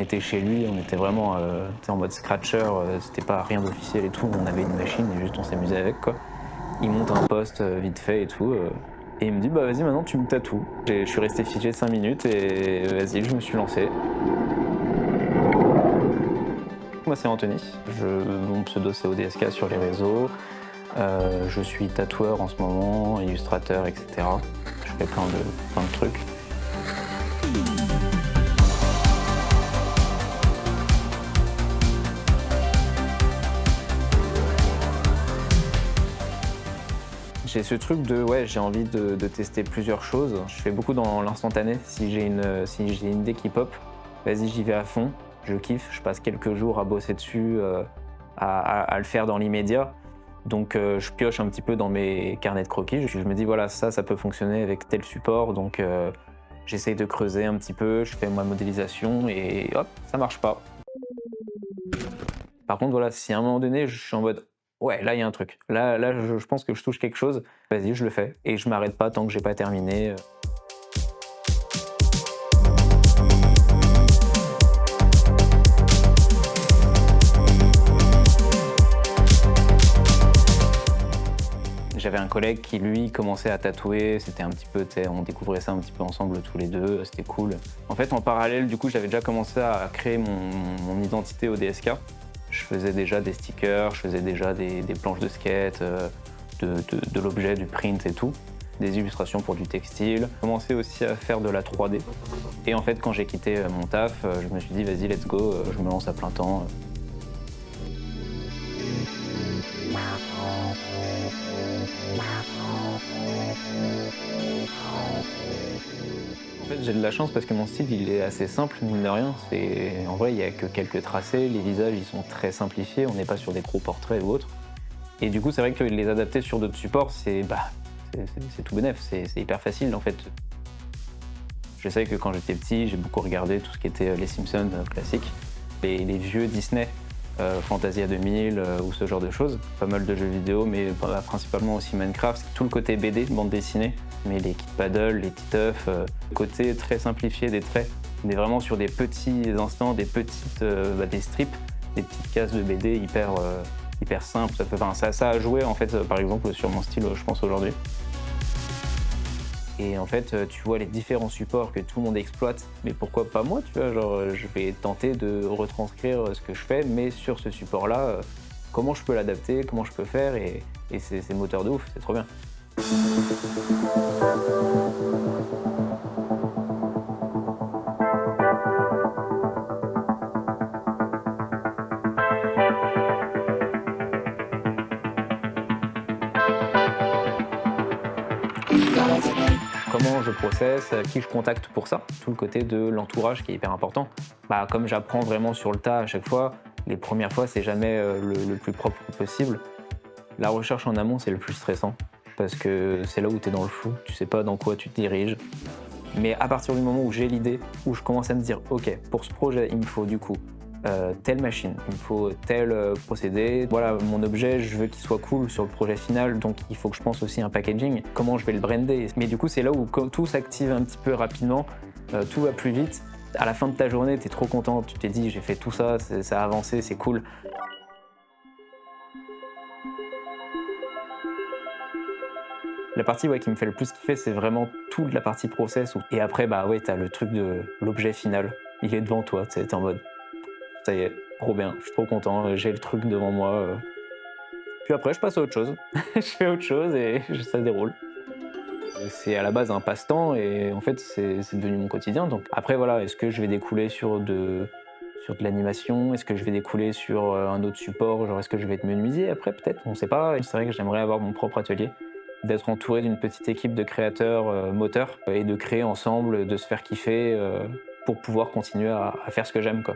était chez lui, on était vraiment en mode scratcher, c'était pas rien d'officiel et tout, on avait une machine et juste on s'amusait avec quoi. Il monte un poste vite fait et tout, et il me dit bah vas-y maintenant tu me tatoues. Je suis resté figé 5 minutes et vas-y je me suis lancé. Moi c'est Anthony, mon pseudo c'est ODSK sur les réseaux, je suis tatoueur en ce moment, illustrateur etc. Je fais plein de trucs. J'ai ce truc de ouais, j'ai envie de tester plusieurs choses. Je fais beaucoup dans l'instantané. Si j'ai une idée qui pop, vas-y, j'y vais à fond. Je kiffe. Je passe quelques jours à bosser dessus, à le faire dans l'immédiat. Donc je pioche un petit peu dans mes carnets de croquis. Je me dis voilà, ça peut fonctionner avec tel support. Donc j'essaye de creuser un petit peu. Je fais ma modélisation et hop, ça marche pas. Par contre voilà, si à un moment donné, je suis en mode ouais, là, il y a un truc. Là, je pense que je touche quelque chose. Vas-y, je le fais. Et je m'arrête pas tant que j'ai pas terminé. J'avais un collègue qui, lui, commençait à tatouer. C'était un petit peu, on découvrait ça un petit peu ensemble tous les deux. C'était cool. En fait, en parallèle, du coup, j'avais déjà commencé à créer mon identité ODSK. Je faisais déjà des stickers, je faisais déjà des planches de skate, de l'objet, du print et tout. Des illustrations pour du textile. J'ai commencé aussi à faire de la 3D. Et en fait, quand j'ai quitté mon taf, je me suis dit, vas-y, let's go, je me lance à plein temps. En fait, j'ai de la chance parce que mon style, il est assez simple, mine de rien. En vrai, il n'y a que quelques tracés, les visages, ils sont très simplifiés, on n'est pas sur des gros portraits ou autres. Et du coup, c'est vrai que les adapter sur d'autres supports, c'est tout bénef, c'est hyper facile en fait. Je sais que quand j'étais petit, j'ai beaucoup regardé tout ce qui était les Simpsons classiques, les vieux Disney, Fantasia 2000 ou ce genre de choses. Pas mal de jeux vidéo, mais principalement aussi Minecraft. Tout le côté BD, bande dessinée, mais les kits paddle, les titeufs, le côté très simplifié des traits. On est vraiment sur des petits instants, des strips, des petites cases de BD hyper simples. Ça a joué en fait, par exemple, sur mon style, je pense aujourd'hui. Et en fait, tu vois les différents supports que tout le monde exploite, mais pourquoi pas moi, tu vois, genre, je vais tenter de retranscrire ce que je fais, mais sur ce support-là, comment je peux l'adapter, comment je peux faire, et c'est moteur de ouf, c'est trop bien. Comment je processe, qui je contacte pour ça, tout le côté de l'entourage qui est hyper important. Comme j'apprends vraiment sur le tas à chaque fois, les premières fois c'est jamais le plus propre possible. La recherche en amont c'est le plus stressant parce que c'est là où tu es dans le flou, tu sais pas dans quoi tu te diriges. Mais à partir du moment où j'ai l'idée, où je commence à me dire ok, pour ce projet il me faut du coup telle machine, il me faut tel procédé. Voilà, mon objet, je veux qu'il soit cool sur le projet final, donc il faut que je pense aussi à un packaging, comment je vais le brander. Mais du coup, c'est là où tout s'active un petit peu rapidement, tout va plus vite. À la fin de ta journée, tu es trop content, tu t'es dit j'ai fait tout ça, ça a avancé, c'est cool. La partie qui me fait le plus kiffer, c'est vraiment toute la partie process. Et après, t'as le truc de l'objet final. Il est devant toi, t'es en mode ça y est, trop bien, je suis trop content, j'ai le truc devant moi. Puis après, je passe à autre chose. Je fais autre chose et ça déroule. C'est à la base un passe-temps et en fait, c'est devenu mon quotidien. Donc après, voilà, est-ce que je vais découler sur de l'animation? Est-ce que je vais découler sur un autre support? Genre, est-ce que je vais être menuisier après? Peut-être, on sait pas. C'est vrai que j'aimerais avoir mon propre atelier, d'être entouré d'une petite équipe de créateurs moteurs et de créer ensemble, de se faire kiffer pour pouvoir continuer à faire ce que j'aime, quoi.